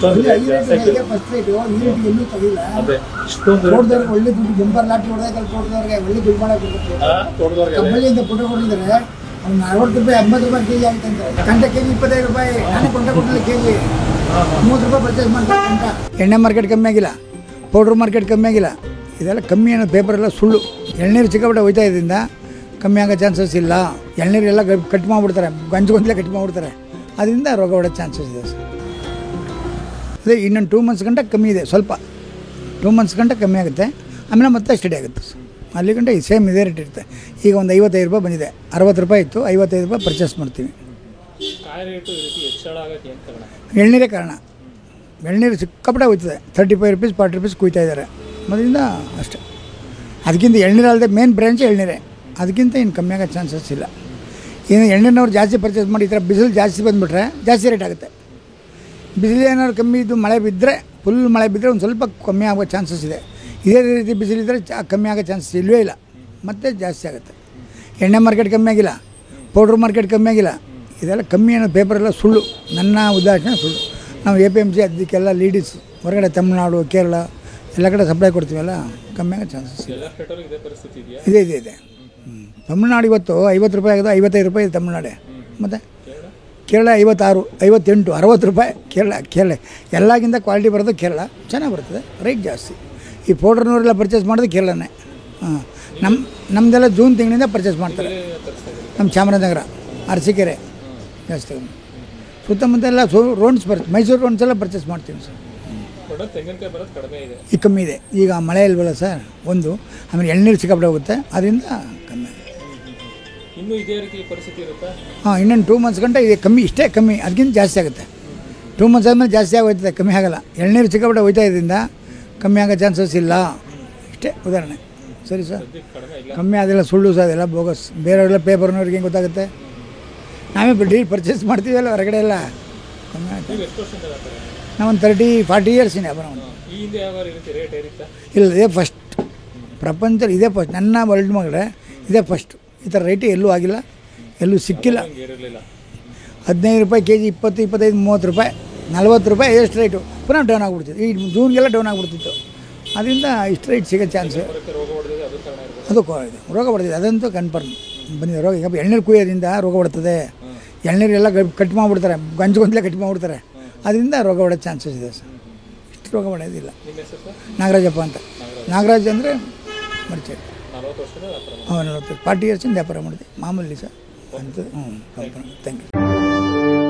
ಇಷ್ಟೊಂದು first rate ಈ rate ಎಲ್ಲೂ ತಗಿಲ್ಲ. ತೋಟದವ್ರಿಗೆ ಒಳ್ಳೆ ದುಡ್ಡು ಜಂಪರ್ ಲಾಟಿ ಹೊಡೆದಾಗ ತೋಟದವ್ರಿಗೆ ಒಳ್ಳೆ ದುಡ್ಡು ಮಾಡಕ್ಕೆ ಕಬ್ಬಳ್ಳಿಯಿಂದ ಫೋಟೋ ಕೊಟ್ಟಿದ್ದಾರೆ. ಅವ್ನು 60 ರೂಪಾಯಿ 80 ರೂಪಾಯಿ ಕೆಜಿ ಆಗುತ್ತೆ ಅಂತ. ಗಂಟೆ ಕೆಜಿ 25 ರೂಪಾಯಿ. ನಾನು ಕೊಂಡೆ ಕೊಟ್ಟಿಲ್ಲ ಕೆಜಿ 30 ರೂಪಾಯಿ ಪರ್ಚೇಸ್ ಮಾಡ್ತಾರೆ ಗಂಟ. ಎಣ್ಣೆ ಮಾರ್ಕೆಟ್ ಕಮ್ಮಿ ಆಗಿಲ್ಲ, ಪೌಡ್ರ್ ಮಾರ್ಕೆಟ್ ಕಮ್ಮಿ ಆಗಿಲ್ಲ. ಇದೆಲ್ಲ ಕಮ್ಮಿ ಅನ್ನೋ ಪೇಪರೆಲ್ಲ ಸುಳ್ಳು. ಎಳ್ನೀರು ಸಿಕ್ಕಾಪಟ್ಟೆ ಹೋಯ್ತಾ ಇದರಿಂದ ಕಮ್ಮಿ ಆಗೋ ಚಾನ್ಸಸ್ ಇಲ್ಲ. ಎಳ್ನೀರೆಲ್ಲ ಕಟ್ ಮಾಡಿಬಿಡ್ತಾರೆ, ಗಂಜಗೊಂದಲೇ ಕಟ್ ಮಾಡಿಬಿಡ್ತಾರೆ. ಅದರಿಂದ ರೋಗ ಹೊಡೋ ಚಾನ್ಸಸ್ ಇದೆ ಸರ್. ಅದೇ ಇನ್ನೊಂದು 2 ಮಂತ್ಸ್ ಗಂಟ ಕಮ್ಮಿ ಇದೆ, ಸ್ವಲ್ಪ 2 ಮಂತ್ಸ್ ಗಂಟ ಕಮ್ಮಿ ಆಗುತ್ತೆ. ಆಮೇಲೆ ಮತ್ತೆ ಸ್ಟಡಿ ಆಗುತ್ತೆ ಸರ್. ಅಲ್ಲಿ ಗಂಟೆ ಸೇಮ್ ಇದೇ ರೇಟ್ ಇರುತ್ತೆ. ಈಗ ಒಂದು 55 ರೂಪಾಯಿ ಬಂದಿದೆ, 60 ರೂಪಾಯಿ ಇತ್ತು, 55 ರೂಪಾಯಿ ಪರ್ಚೇಸ್ ಮಾಡ್ತೀವಿ. ಎಳ್ನೀರೇ ಕಾರಣ. ಎಳ್ನೀರು ಸಿಕ್ಕಾಪಟ್ಟೆ ಹೋಯ್ತದೆ. 35 ರೂಪೀಸ್ 40 ರೂಪೀಸ್ ಕುಯ್ತಾ ಇದ್ದಾರೆ ಮೊದಲಿಂದ ಅಷ್ಟೇ. ಅದಕ್ಕಿಂತ ಎಳ್ನೀರು ಅಲ್ಲದೆ ಮೇನ್ ಬ್ರ್ಯಾಂಚ್ ಎಳ್ನೀರೇ. ಅದಕ್ಕಿಂತ ಇನ್ನು ಕಮ್ಮಿ ಆಗೋ ಚಾನ್ಸಸ್ ಇಲ್ಲ. ಇನ್ನು ಎಣ್ಣೆನವ್ರು ಜಾಸ್ತಿ ಪರ್ಚೇಸ್ ಮಾಡಿ ಈ ಥರ ಬಿಸಿಲು ಜಾಸ್ತಿ ಬಂದುಬಿಟ್ರೆ ಜಾಸ್ತಿ ರೇಟ್ ಆಗುತ್ತೆ. ಬಿಸಿಲು ಏನಾದ್ರು ಕಮ್ಮಿ ಇದ್ದು ಮಳೆ ಬಿದ್ದರೆ, ಫುಲ್ ಮಳೆ ಬಿದ್ದರೆ ಒಂದು ಸ್ವಲ್ಪ ಕಮ್ಮಿ ಆಗೋ ಚಾನ್ಸಸ್ ಇದೆ. ಇದೇ ರೀತಿ ಬಿಸಿಲಿದ್ದರೆ ಕಮ್ಮಿ ಆಗೋ ಚಾನ್ಸಸ್ ಇಲ್ಲವೇ ಇಲ್ಲ, ಮತ್ತೆ ಜಾಸ್ತಿ ಆಗುತ್ತೆ. ಎಣ್ಣೆ ಮಾರ್ಕೆಟ್ ಕಮ್ಮಿ ಆಗಿಲ್ಲ, ಪೌಡ್ರ್ ಮಾರ್ಕೆಟ್ ಕಮ್ಮಿ ಆಗಿಲ್ಲ. ಇದೆಲ್ಲ ಕಮ್ಮಿ ಅನ್ನೋ ಪೇಪರೆಲ್ಲ ಸುಳ್ಳು, ನನ್ನ ಉದಾಹರಣೆ ಸುಳ್ಳು. ನಾವು APMC ಅದಕ್ಕೆಲ್ಲ ಲೀಡೀಸ್ ಹೊರಗಡೆ ತಮಿಳ್ನಾಡು, ಕೇರಳ ಎಲ್ಲ ಕಡೆ ಸಪ್ಲೈ ಕೊಡ್ತೀವಲ್ಲ, ಕಮ್ಮಿ ಆಗೋ ಚಾನ್ಸಸ್ ಇದೆ. ಇದೆ ತಮಿಳ್ನಾಡು ಇವತ್ತು 50 ರೂಪಾಯಿ ಆಗಿದೆ, 55 ರೂಪಾಯಿ ಇದೆ ತಮಿಳ್ನಾಡೆ. ಮತ್ತು ಕೇರಳ 56, 58, 60 ರೂಪಾಯಿ ಕೇರಳ. ಎಲ್ಲಕ್ಕಿಂತ ಕ್ವಾಲಿಟಿ ಬರೋದು ಕೇರಳ, ಚೆನ್ನಾಗಿ ಬರ್ತದೆ, ರೇಟ್ ಜಾಸ್ತಿ. ಈ ಪೌಡ್ರ್ನವರೆಲ್ಲ ಪರ್ಚೇಸ್ ಮಾಡೋದು ಕೇರಳನೇ. ನಮ್ಮದೆಲ್ಲ ಜೂನ್ ತಿಂಗಳಿಂದ ಪರ್ಚೇಸ್ ಮಾಡ್ತಾರೆ. ನಮ್ಮ ಚಾಮರಾಜನಗರ, ಅರಸೀಕೆರೆ ಜಾಸ್ತಿ. ಸುತ್ತಮುತ್ತ ಎಲ್ಲ ರೋಡ್ಸ್ ಮೈಸೂರು ರೋಡ್ಸ್ ಎಲ್ಲ ಪರ್ಚೇಸ್ ಮಾಡ್ತೀವಿ ಸರ್. ಈಗ ಕಮ್ಮಿ ಇದೆ. ಈಗ ಮಳೆ ಇಲ್ವಲ್ಲ ಸರ್ ಒಂದು, ಆಮೇಲೆ ಎಳ್ನೀರು ಸಿಕ್ಕಾಪಟ್ಟೆ ಹೋಗುತ್ತೆ, ಅದರಿಂದ ಕಮ್ಮಿ. ಇನ್ನೊಂದು 2 ಮಂತ್ಸ್ ಗಂಟೆ ಇದೆ ಕಮ್ಮಿ, ಇಷ್ಟೇ ಕಮ್ಮಿ. ಅದಕ್ಕಿಂತ ಜಾಸ್ತಿ ಆಗುತ್ತೆ. 2 ಮಂತ್ಸ್ ಆದಮೇಲೆ ಜಾಸ್ತಿ ಆಗೋಯ್ತದೆ, ಕಮ್ಮಿ ಆಗಲ್ಲ. ಎಳ್ನೀರು ಸಿಕ್ಕಾಪಟ್ಟೆ ಹೋಯ್ತಾ ಇದರಿಂದ ಕಮ್ಮಿ ಆಗೋ ಚಾನ್ಸಸ್ ಇಲ್ಲ, ಇಷ್ಟೇ ಉದಾಹರಣೆ. ಸರಿ ಸರ್, ಕಮ್ಮಿ ಅದೆಲ್ಲ ಸುಳ್ಳು ಸರ್, ಅದೆಲ್ಲ ಬೋಗಸ್. ಬೇರೆಯವರೆಲ್ಲ ಪೇಪರ್ನವ್ರಿಗೆ ಹೆಂಗೆ ಗೊತ್ತಾಗುತ್ತೆ? ನಾವೇ ಡೀಲ್ ಪರ್ಚೇಸ್ ಮಾಡ್ತೀವಲ್ಲ ಹೊರಗಡೆ ಎಲ್ಲ. ಕಮ್ಮಿ ಆಗುತ್ತೆ. ನಾವೊಂದು 30-40 ಇಯರ್ಸ್ ಇದೆ ವ್ಯಾಪಾರ. ಇಲ್ಲ, ಇದೇ ಫಸ್ಟ್ ಪ್ರಪಂಚದಲ್ಲಿ, ಇದೇ ಫಸ್ಟ್. ನನ್ನ ವರ್ಲ್ಡ್ ಮಗಳೇ ಇದೇ ಫಸ್ಟ್. ಈ ಥರ ರೇಟ್ ಎಲ್ಲೂ ಆಗಿಲ್ಲ, ಎಲ್ಲೂ ಸಿಕ್ಕಿಲ್ಲ. 15 ರೂಪಾಯಿ ಕೆಜಿ, 20, 25, 30 ರೂಪಾಯಿ, 40 ರೂಪಾಯಿ ಎಷ್ಟು ರೇಟು ಪುನಃ ಡೌನ್ ಆಗಿಬಿಡ್ತಿತ್ತು. ಈ ಜೂನ್ಗೆಲ್ಲ ಡೌನ್ ಆಗಿಬಿಡ್ತಿತ್ತು. ಅದರಿಂದ ಇಷ್ಟು ರೇಟ್ ಸಿಗೋ ಚಾನ್ಸ್ ಅದು ರೋಗ ಹೊಡೆದಿದೆ, ಅದಂತೂ ಕನ್ಫರ್ಮ್ ಬಂದಿದೆ ರೋಗ. ಈಗ ಎಳ್ನೀರು ಕುಯ್ಯೋದ್ರಿಂದ ರೋಗ ಹೊಡ್ತದೆ. ಎಳ್ನೀರೆಲ್ಲ ಕಟ್ ಮಾಡಿಬಿಡ್ತಾರೆ, ಗಂಜಗೊಂದಲೇ ಕಟ್ ಮಾಡಿಬಿಡ್ತಾರೆ. ಅದರಿಂದ ರೋಗ ಹೊಡೋ ಚಾನ್ಸಸ್ ಇದೆ ಸರ್. ಇಷ್ಟು ರೋಗ ಹೊಡೆಯೋದಿಲ್ಲ. ನಾಗರಾಜಪ್ಪ ಅಂತ. ನಾಗರಾಜ್ ಅಂದರೆ ಮರ್ಚೆ. 40 ಇಯರ್ಸಿಂದ ವ್ಯಾಪಾರ ಮಾಡಿದೆ, ಮಾಮೂಲಿ ಸರ್ ಅಂತ. Thank you.